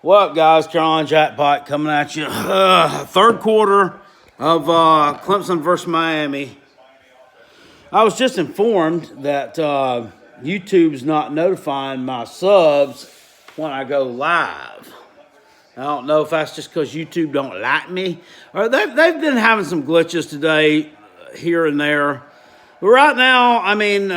What up, guys? Carolina Jackpot coming at you. Third quarter of Clemson versus Miami. I was just informed that YouTube's not notifying my subs when I go live. I don't know if that's just because YouTube don't like me, or they've been having some glitches today here and there. But right now, I mean,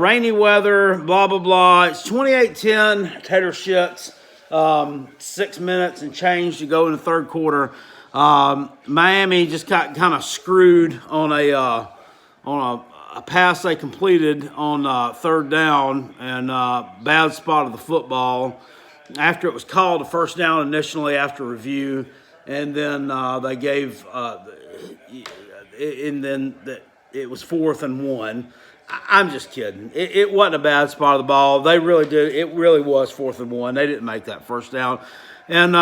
rainy weather, blah, blah, blah. It's 28-10, tater shits. 6 minutes and change to go in the third quarter. Miami just got kind of screwed on a pass they completed on third down and bad spot of the football. After it was called a first down initially after review, and then they gave it was 4th and 1. I'm just kidding. It wasn't a bad spot of the ball. They really did. It really was 4th and 1. They didn't make that first down. And,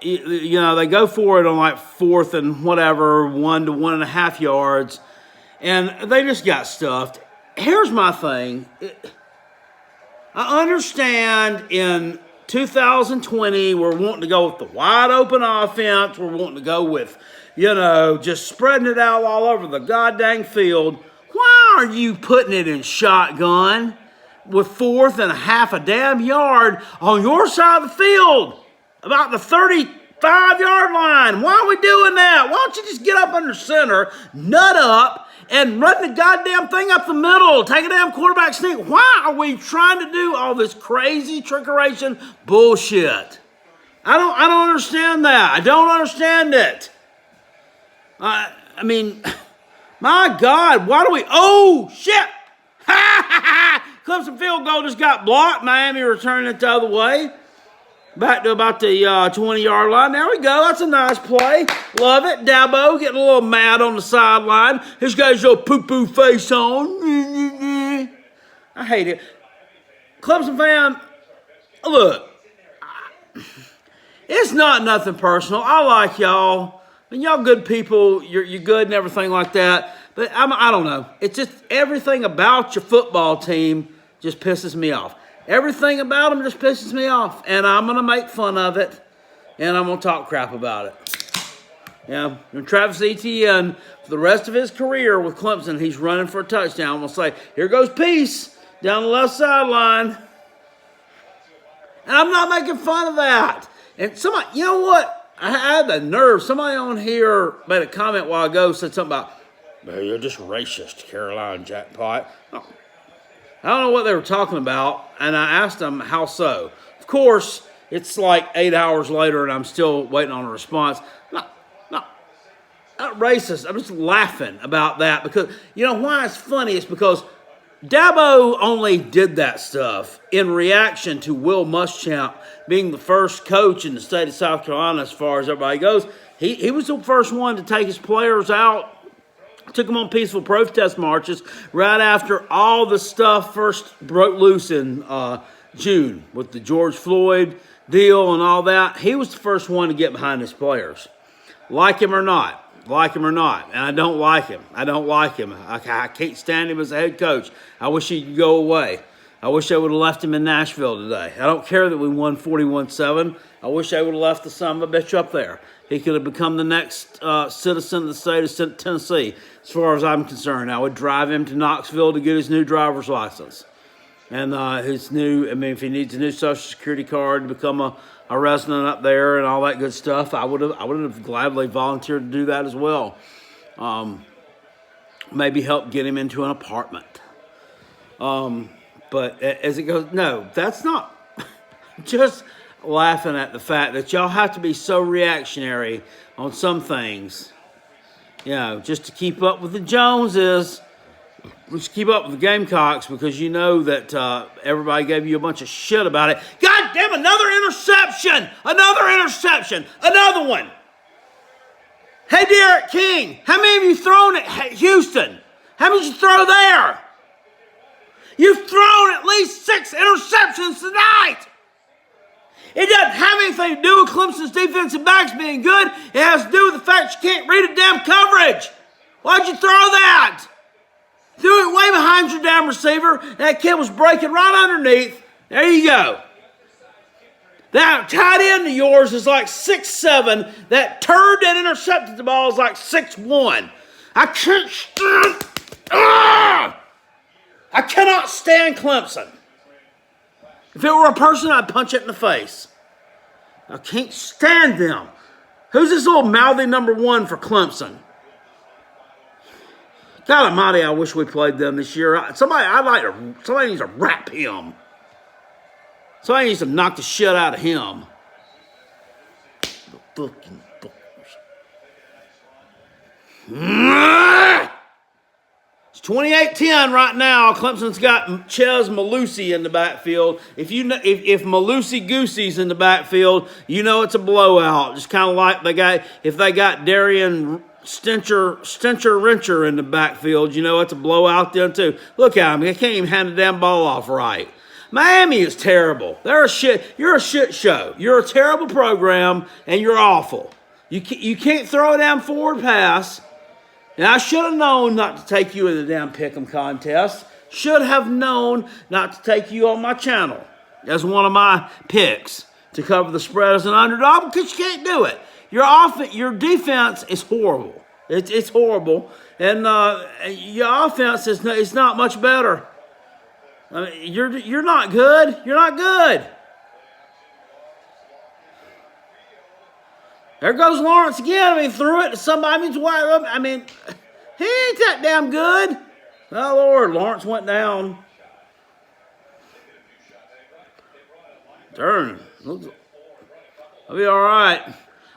they go for it on like 4th and whatever, 1 to 1.5 yards. And they just got stuffed. Here's my thing. I understand in 2020 we're wanting to go with the wide open offense. We're wanting to go with, just spreading it out all over the goddamn field. Why are you putting it in shotgun with 4th and 1/2 damn yard on your side of the field, about the 35-yard line? Why are we doing that? Why don't you just get up under center, nut up, and run the goddamn thing up the middle? Take a damn quarterback sneak. Why are we trying to do all this crazy trickeration bullshit? I don't understand that. I don't understand it. I mean, my God, why do we... Oh, shit! Clemson field goal just got blocked. Miami returning it the other way. Back to about the 20-yard line. There we go. That's a nice play. Love it. Dabo getting a little mad on the sideline. His guy's little poo-poo face on. I hate it. Clemson fan, look, it's not nothing personal. I like y'all. And y'all good people. You're good and everything like that. But I don't know. It's just everything about your football team just pisses me off. Everything about them just pisses me off. And I'm going to make fun of it. And I'm going to talk crap about it. And Travis Etienne, for the rest of his career with Clemson, he's running for a touchdown. I'm going to say, here goes Peace down the left sideline. And I'm not making fun of that. And somebody, you know what? I had the nerve. Somebody on here made a comment a while ago, said something about, well, you're just racist, Carolina Jackpot. I don't know what they were talking about, and I asked them how so. Of course, it's like 8 hours later, and I'm still waiting on a response. Not racist. I'm just laughing about that because, why it's funny? It's because Dabo only did that stuff in reaction to Will Muschamp being the first coach in the state of South Carolina as far as everybody goes. He was the first one to take his players out, took them on peaceful protest marches right after all the stuff first broke loose in June with the George Floyd deal and all that. He was the first one to get behind his players. Like him or not. And I don't like him. I can't stand him as a head coach. I wish he could go away. I wish they would have left him in Nashville today. I don't care that we won 41-7. I wish they would have left the son of a bitch up there. He could have become the next citizen of the state of Tennessee. As far as I'm concerned, I would drive him to Knoxville to get his new driver's license. And if he needs a new Social Security card to become a resident up there and all that good stuff, I would have gladly volunteered to do that as well. Maybe help get him into an apartment. But as it goes, no, that's not just laughing at the fact that y'all have to be so reactionary on some things, just to keep up with the Joneses, just keep up with the Gamecocks because you know that everybody gave you a bunch of shit about it. God damn, another interception, another one. Hey, Derek King, how many of you thrown at Houston? How many did you throw there? You've thrown at least 6 interceptions tonight. It doesn't have anything to do with Clemson's defensive backs being good. It has to do with the fact you can't read a damn coverage. Why'd you throw that? Threw it way behind your damn receiver. That kid was breaking right underneath. There you go. That tight end of yours is like 6'7". That turd that intercepted the ball is like 6'1". I can't stand. I cannot stand Clemson. If it were a person, I'd punch it in the face. I can't stand them. Who's this little mouthy number 1 for Clemson? God almighty, I wish we played them this year. Somebody needs to rap him. Somebody needs to knock the shit out of him. The fucking fuckers. It's 28-10 right now. Clemson's got Ches Malusi in the backfield. If Malusi Goosey's in the backfield, you know it's a blowout. Just kind of like if they got Darian Stencher Rencher in the backfield, you know it's a blowout then too. Look at them. They can't even hand the damn ball off right. Miami is terrible. You're a shit show. You're a terrible program, and you're awful. You can't throw a damn forward pass. Now, I should have known not to take you in the damn pick'em contest. Should have known not to take you on my channel as one of my picks to cover the spread as an underdog because you can't do it. Your defense is horrible. It's horrible, and your offense is not much better. I mean, you're not good. You're not good. There goes Lawrence again. I mean, threw it to somebody. He ain't that damn good. Oh, Lord, Lawrence went down. Turn. I'll be all right.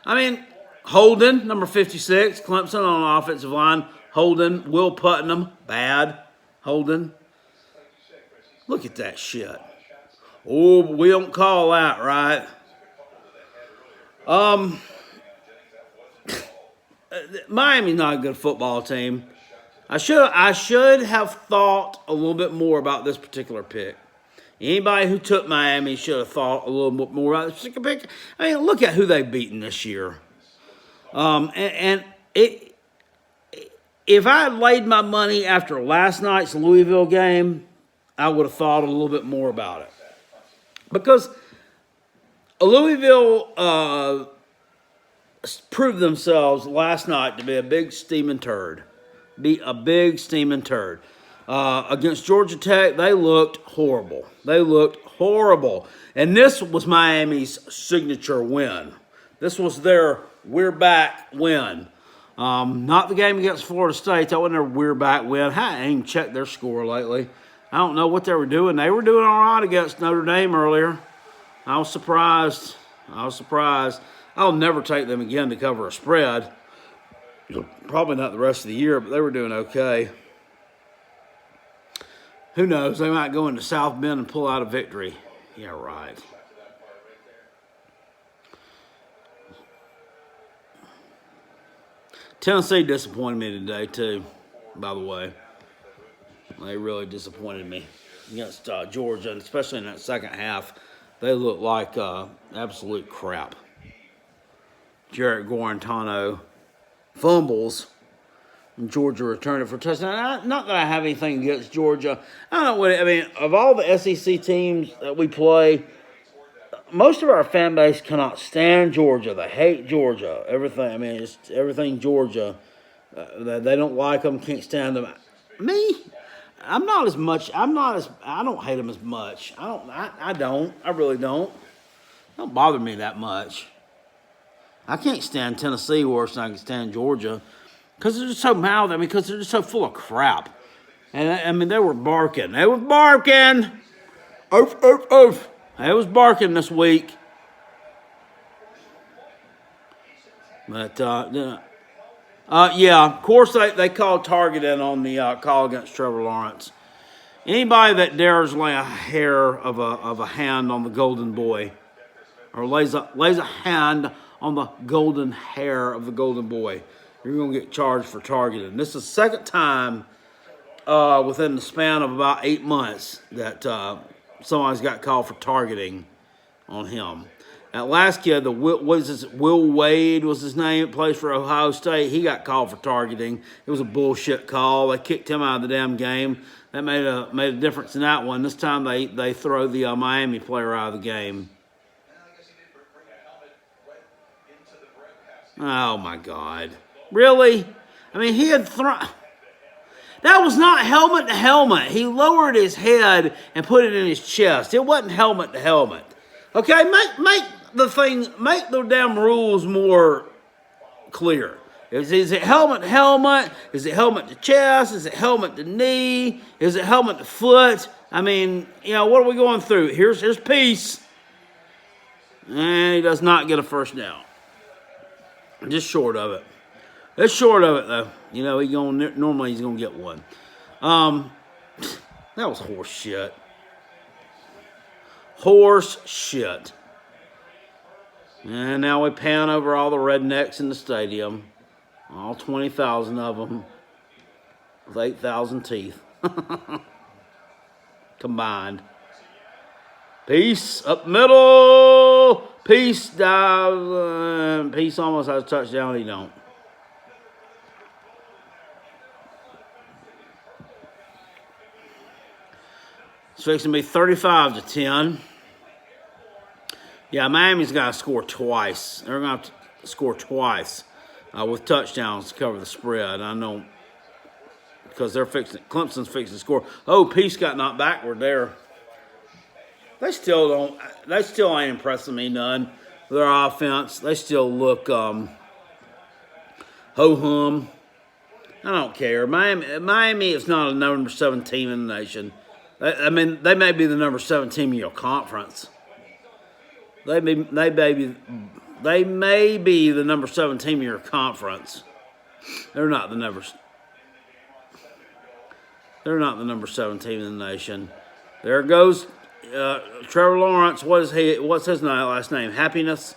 I mean, Holden, number 56, Clemson on the offensive line. Holden, Will Putnam, bad. Holden. Look at that shit. Oh, but we don't call that, right? Miami's not a good football team. I should have thought a little bit more about this particular pick. Anybody who took Miami should have thought a little bit more about this particular pick. I mean, look at who they've beaten this year. If I had laid my money after last night's Louisville game, I would have thought a little bit more about it. Because Louisville proved themselves last night to be a big steaming turd. Against Georgia Tech, they looked horrible. And this was Miami's signature win. This was their we're back win. Not the game against Florida State. That wasn't their we're back win. I ain't even checked their score lately. I don't know what they were doing. They were doing all right against Notre Dame earlier. I was surprised. I'll never take them again to cover a spread. Probably not the rest of the year, but they were doing okay. Who knows? They might go into South Bend and pull out a victory. Yeah, right. Tennessee disappointed me today, too, by the way. They really disappointed me against Georgia, and especially in that second half. They looked like absolute crap. Jarrett Guarantano fumbles, and Georgia returned it for a touchdown. Not that I have anything against Georgia. I don't know what I mean. Of all the SEC teams that we play, most of our fan base cannot stand Georgia. They hate Georgia. Everything. I mean, it's everything Georgia. They don't like them. Can't stand them. Me, I don't hate them as much. I really don't. It don't bother me that much. I can't stand Tennessee worse than I can stand Georgia because they're just so mouthy. Because they're just so full of crap. And they were barking. They was barking. Oof, oof, oof. They was barking this week. But, of course they called targeting on the call against Trevor Lawrence. Anybody that dares lay a hair of a hand on the golden boy or lays a hand on the golden hair of the golden boy, you're going to get charged for targeting. This is the second time within the span of about 8 months that somebody's got called for targeting on him. That last kid, Will Wade was his name, plays for Ohio State. He got called for targeting. It was a bullshit call. They kicked him out of the damn game. That made a difference in that one. This time they throw the Miami player out of the game. Oh my God. Really? I mean, he had thrown. That was not helmet to helmet. He lowered his head and put it in his chest. It wasn't helmet to helmet. Okay, make the damn rules more clear. Is it helmet to helmet? Is it helmet to chest? Is it helmet to knee? Is it helmet to foot? I mean, what are we going through? Here's Peace. And he does not get a first down. Just short of it. It's short of it, though. Normally he's going to get one. That was horse shit. Horse shit. And now we pan over all the rednecks in the stadium. All 20,000 of them. With 8,000 teeth. Combined. Peace up middle. Peace dives. Peace almost has a touchdown. He don't. It's fixing to be 35-10. Yeah, Miami's got to score twice. They're going to have to score twice with touchdowns to cover the spread. I know because Clemson's fixing to score. Oh, Peace got knocked backward there. They still ain't impressing me none. Their offense, they still look ho-hum. I don't care. Miami is not a number 7 team in the nation. I mean, they may be the number 7 team in your conference. They may be the number 7 team in your conference. They're not the number 7 team in the nation. There goes Trevor Lawrence. What's his last name? Happiness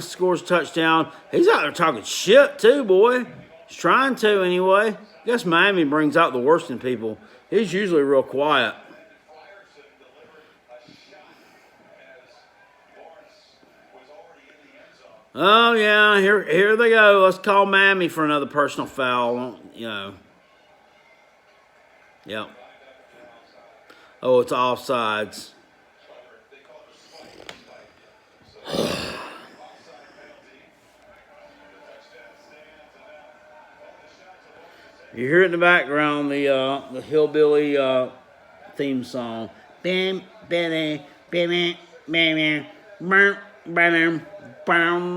scores a touchdown. He's out there talking shit too, boy. He's trying to anyway. I guess Miami brings out the worst in people. He's usually real quiet. Oh yeah, here they go. Let's call Miami for another personal foul. Yep. Oh, it's offsides. You hear it in the background, the hillbilly theme song. Bam, bam, bam, bam, bam, bam.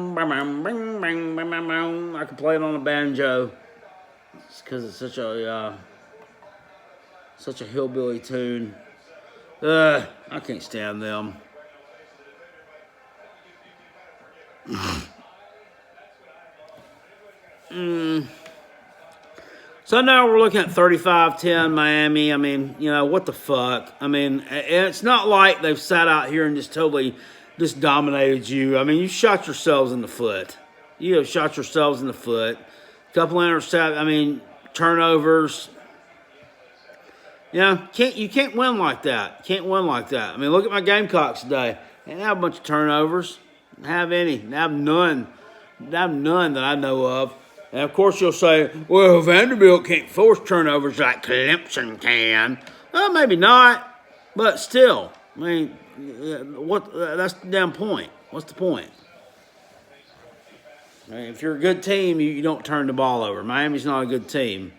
I can play it on a banjo. It's because it's such a hillbilly tune. I can't stand them. So now we're looking at 35-10 Miami. I mean, what the fuck? I mean, it's not like they've sat out here and just totally dominated you. I mean, you shot yourselves in the foot. You have shot yourselves in the foot. Couple interceptions. I mean, turnovers. You can't win like that. Can't win like that. I mean, look at my Gamecocks today. They didn't have a bunch of turnovers. Didn't have any. Didn't have none. Didn't have none that I know of. And, of course, you'll say, well, Vanderbilt can't force turnovers like Clemson can. Well, maybe not, but still. I mean, that's the damn point. What's the point? I mean, if you're a good team, you don't turn the ball over. Miami's not a good team.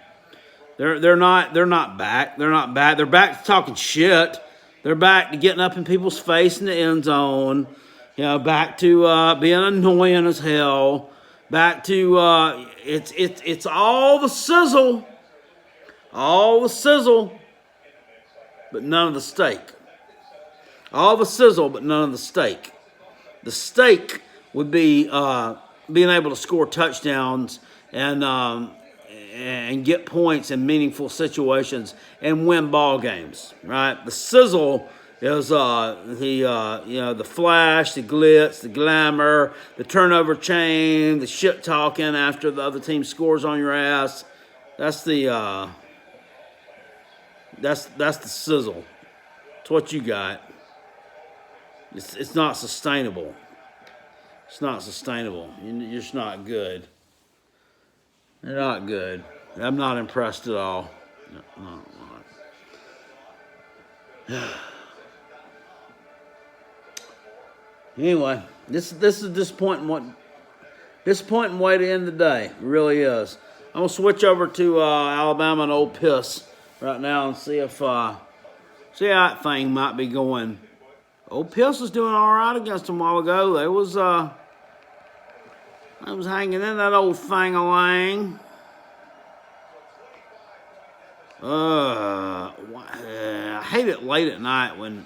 They're not back. They're not back. They're back to talking shit. They're back to getting up in people's face in the end zone. Back to being annoying as hell. Back to it's all the sizzle, but none of the steak. All the sizzle, but none of the steak. The steak would be being able to score touchdowns and get points in meaningful situations and win ball games. Right? The sizzle is the flash, the glitz, the glamour, the turnover chain, the shit talking after the other team scores on your ass. That's the sizzle. It's what you got. It's not sustainable. It's not sustainable. You're just not good. You're not good. I'm not impressed at all. No, not. Anyway, this is disappointing Disappointing way to end the day. It really is. I'm going to switch over to Alabama and Ole Miss right now and see how that thing might be going. Ole Miss was doing all right against them a while ago. They was hanging in that old thing-a-lang. I hate it late at night when,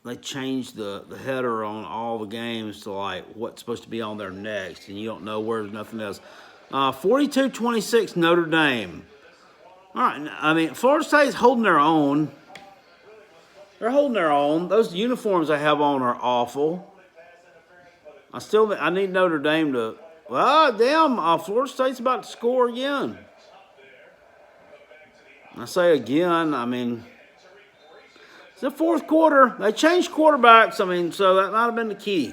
they change the header on all the games to, what's supposed to be on there next, and you don't know where nothing is. 42-26 Notre Dame. All right, I mean, Florida State's holding their own. They're holding their own. Those uniforms they have on are awful. I need Notre Dame to. Well, damn! Florida State's about to score again. I say again. I mean, it's the fourth quarter. They changed quarterbacks. I mean, so that might have been the key.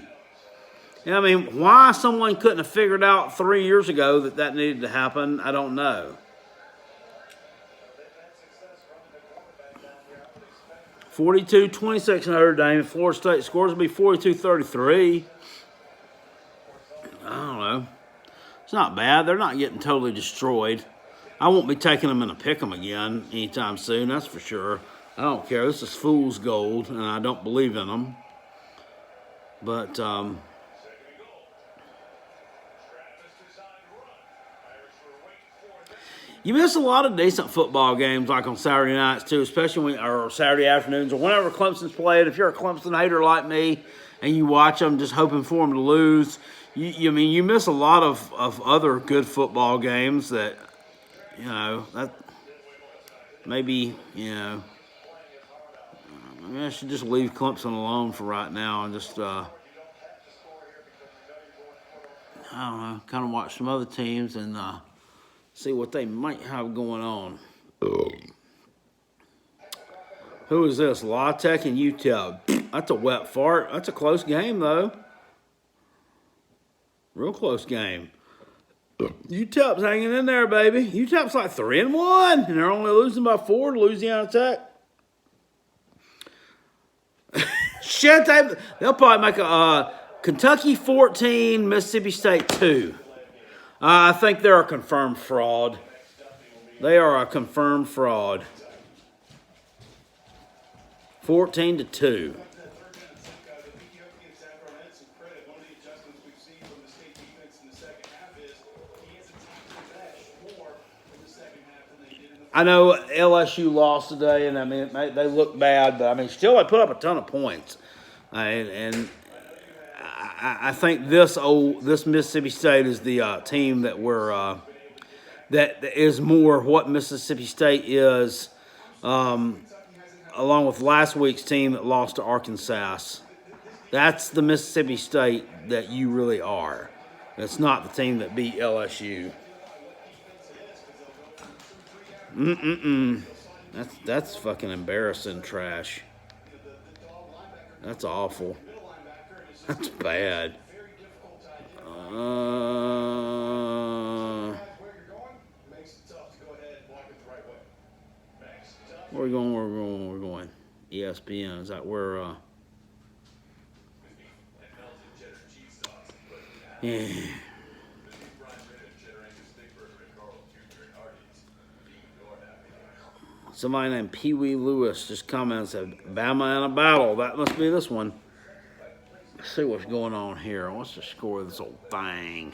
Yeah, I mean, why someone couldn't have figured out 3 years ago that needed to happen, I don't know. 42-26 Notre Dame. Florida State scores will be 42-33. I don't know. It's not bad. They're not getting totally destroyed. I won't be taking them in a pick 'em again anytime soon, that's for sure. I don't care. This is fool's gold, and I don't believe in them. But, you miss a lot of decent football games like on Saturday nights too, especially or Saturday afternoons or whenever Clemson's played. If you're a Clemson hater like me and you watch them just hoping for them to lose, you miss a lot of other good football games that, that maybe, maybe I should just leave Clemson alone for right now and just, I don't know, kind of watch some other teams and, see what they might have going on. Who is this? La Tech and UTEP. That's a wet fart. That's a close game, though. Real close game. UTEP's hanging in there, baby. UTEP's like 3-1, and they're only losing by 4 to Louisiana Tech. Shit, they'll probably make a Kentucky 14, Mississippi State 2. I think they're a confirmed fraud. They are a confirmed fraud. 14-2. I know LSU lost today, and I mean they look bad, but I mean still they put up a ton of points, and I think this Mississippi State is the team that that is more what Mississippi State is, along with last week's team that lost to Arkansas. That's the Mississippi State that you really are. It's not the team that beat LSU. That's fucking embarrassing trash. That's awful. That's bad. Where are we going? We're going. ESPN. Is that where? Yeah. Somebody named Pee Wee Lewis just commented, said, Bama in a battle. That must be this one. Let's see what's going on here. What's the score of this old thing?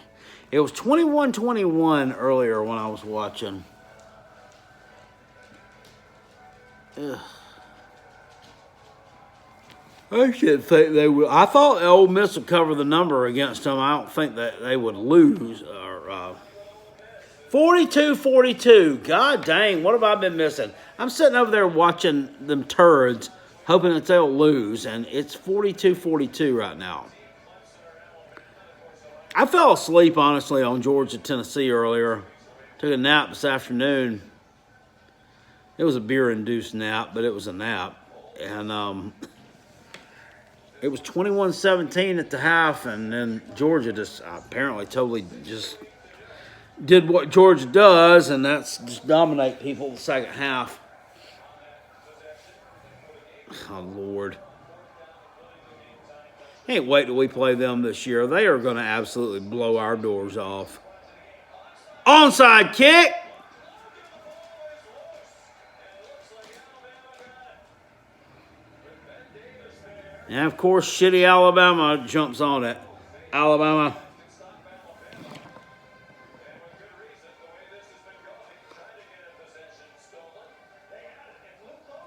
It was 21-21 earlier when I was watching. Ugh. I should think they would. I thought Ole Miss would cover the number against them. I don't think that they would lose. 42-42. God dang, what have I been missing? I'm sitting over there watching them turds, hoping that they'll lose, and it's 42-42 right now. I fell asleep, honestly, on Georgia-Tennessee earlier. Took a nap this afternoon. It was a beer-induced nap, but it was a nap. And it was 21-17 at the half, and then Georgia just apparently totally just did what Georgia does, and that's just dominate people the second half. Oh, Lord. Can't wait till we play them this year. They are going to absolutely blow our doors off. Onside kick. And, of course, shitty Alabama jumps on it. Alabama.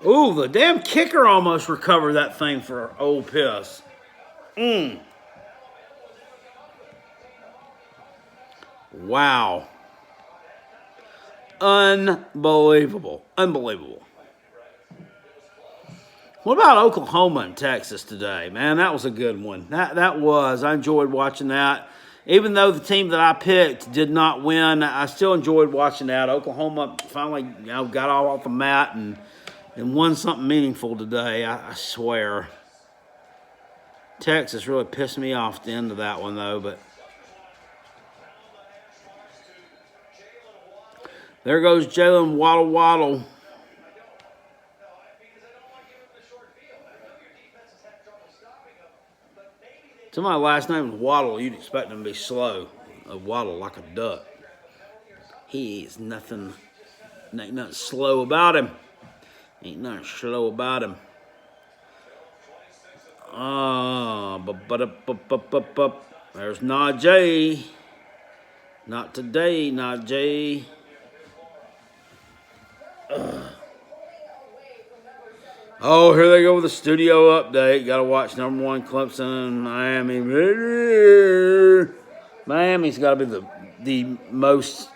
Ooh, the damn kicker almost recovered that thing for Ole Miss. Wow. Unbelievable. Unbelievable. What about Oklahoma and Texas today? Man, that was a good one. That was. I enjoyed watching that. Even though the team that I picked did not win, I still enjoyed watching that. Oklahoma finally got all off the mat and won something meaningful today, I swear. Texas really pissed me off at the end of that one, though. But there goes Jalen Waddle. Somebody's last name was Waddle. You'd expect him to be slow. A waddle like a duck. He's nothing. Ain't nothing slow about him. Ain't nothing slow about him. There's Najee. Not today, Najee. Oh, here they go with the studio update. Got to watch number 1 Clemson-Miami. Miami's got to be the most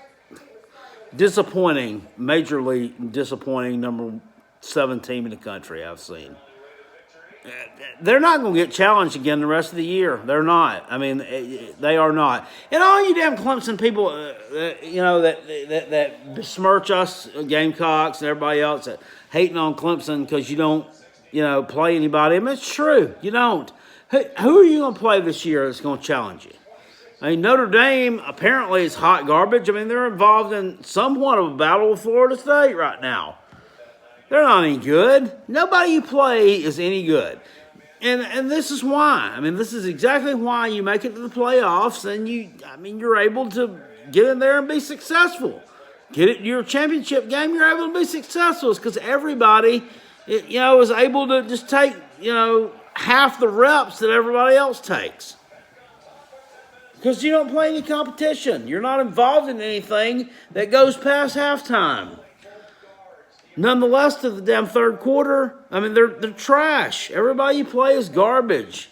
disappointing, majorly disappointing number 7 team in the country I've seen. They're not going to get challenged again the rest of the year. They're not. I mean, they are not. And all you damn Clemson people, that besmirch us, Gamecocks and everybody else, that hating on Clemson because you don't, play anybody. I mean, it's true. You don't. Who are you going to play this year that's going to challenge you? I mean, Notre Dame apparently is hot garbage. I mean, they're involved in somewhat of a battle with Florida State right now. They're not any good. Nobody you play is any good. And this is why. I mean, this is exactly why you make it to the playoffs and you're able to get in there and be successful. Get it your championship game, you're able to be successful. It's because everybody, is able to just take, half the reps that everybody else takes. Because you don't play any competition. You're not involved in anything that goes past halftime. Nonetheless, to the damn third quarter, I mean, they're trash. Everybody you play is garbage.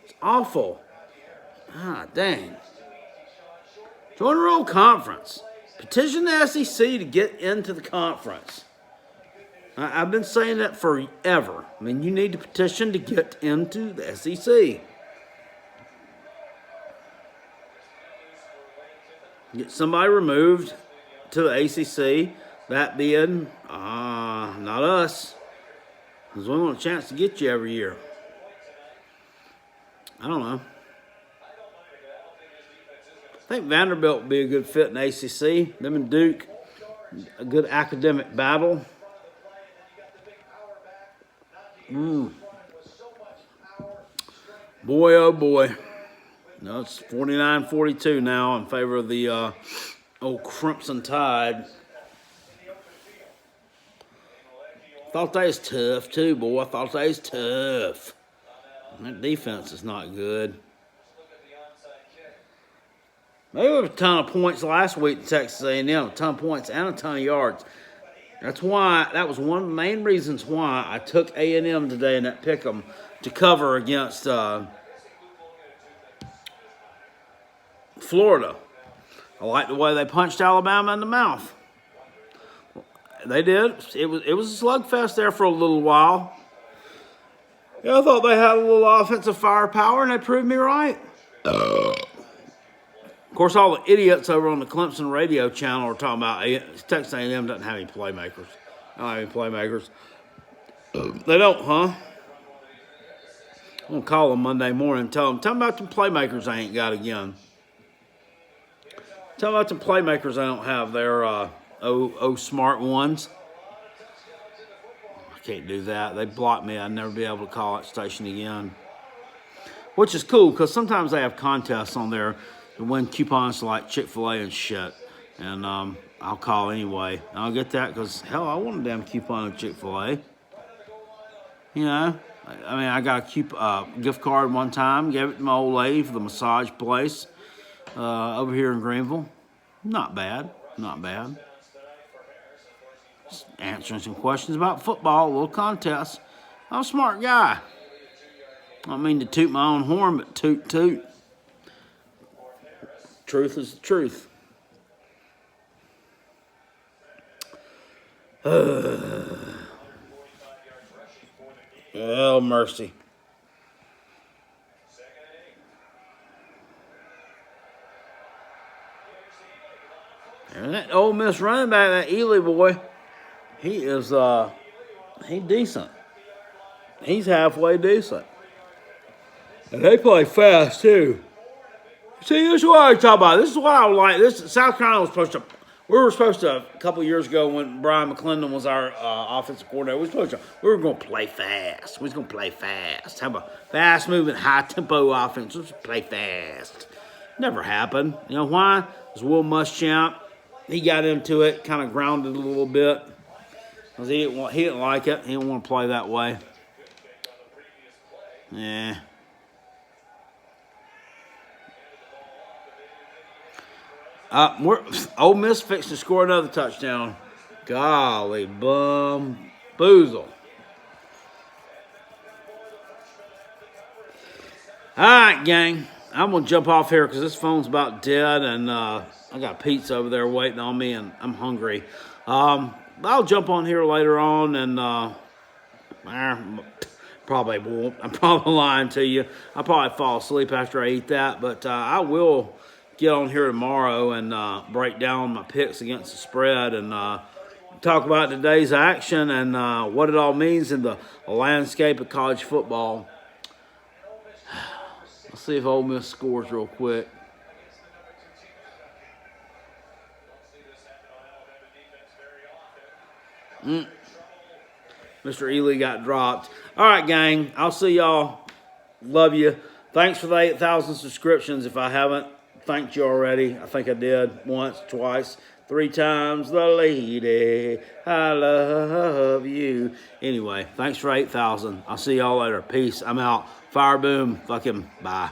It's awful. Dang. Join a real conference. Petition the SEC to get into the conference. I've been saying that forever. I mean, you need to petition to get into the SEC. Get somebody removed to the ACC. That being, not us. Because we want a chance to get you every year. I don't know. I think Vanderbilt would be a good fit in ACC. Them and Duke, a good academic battle. Boy, oh boy. No, it's 49-42 now in favor of the old Crimson Tide. Thought they was tough too, boy. I thought they was tough. That defense is not good. Maybe there was a ton of points last week to Texas A&M, a ton of points and a ton of yards. That was one of the main reasons why I took A&M today in that pick'em to cover against Florida. I like the way they punched Alabama in the mouth. They did. It was a slugfest there for a little while. Yeah, I thought they had a little offensive firepower, and they proved me right. Of course, all the idiots over on the Clemson radio channel are talking about Texas A&M doesn't have any playmakers. They don't have any playmakers. They don't, huh? I'm going to call them Monday morning and tell them about the playmakers I ain't got again. Tell them about the playmakers I don't have there. Smart ones. I can't do that. They blocked me. I'd never be able to call that station again. which is cool because sometimes they have contests on there to win coupons to like Chick-fil-A and shit. And I'll call anyway. I'll get that because, hell, I want a damn coupon at Chick-fil-A. You know, I mean, I got a gift card one time, gave it to my old lady for the massage place over here in Greenville. Not bad, not bad. Just answering some questions about football, a little contest. I'm a smart guy. I don't mean to toot my own horn, but toot, toot. Truth is the truth. Oh, mercy. And that Ole Miss running back, that Ely boy, he is he's decent. He's halfway decent. And they play fast too. See, this is what I talk about. This is what I would like. This South Carolina was supposed to. We were supposed to a couple years ago when Brian McClendon was our offensive coordinator. We were going to play fast. We was going to play fast. Have a fast moving, high tempo offense. Let's play fast. Never happened. You know why? It was Will Muschamp. He got into it, kind of grounded a little bit because he didn't like it. He didn't want to play that way. Yeah. Ole Miss fixed to score another touchdown. Golly, boozle. All right, gang. I'm going to jump off here because this phone's about dead, and I got pizza over there waiting on me, and I'm hungry. I'll jump on here later on, and probably won't. I'm probably lying to you. I'll probably fall asleep after I eat that, but I will get on here tomorrow and break down my picks against the spread and talk about today's action and what it all means in the landscape of college football. Let's see if Ole Miss scores real quick. Mr. Ely got dropped. All right, gang. I'll see y'all. Love you. Thanks for the 8,000 subscriptions. If I haven't thanked you already, I think I did once, twice, 3 times. The lady, I love you. Anyway, thanks for 8,000. I'll see y'all later. Peace. I'm out. Fire boom. Fucking bye.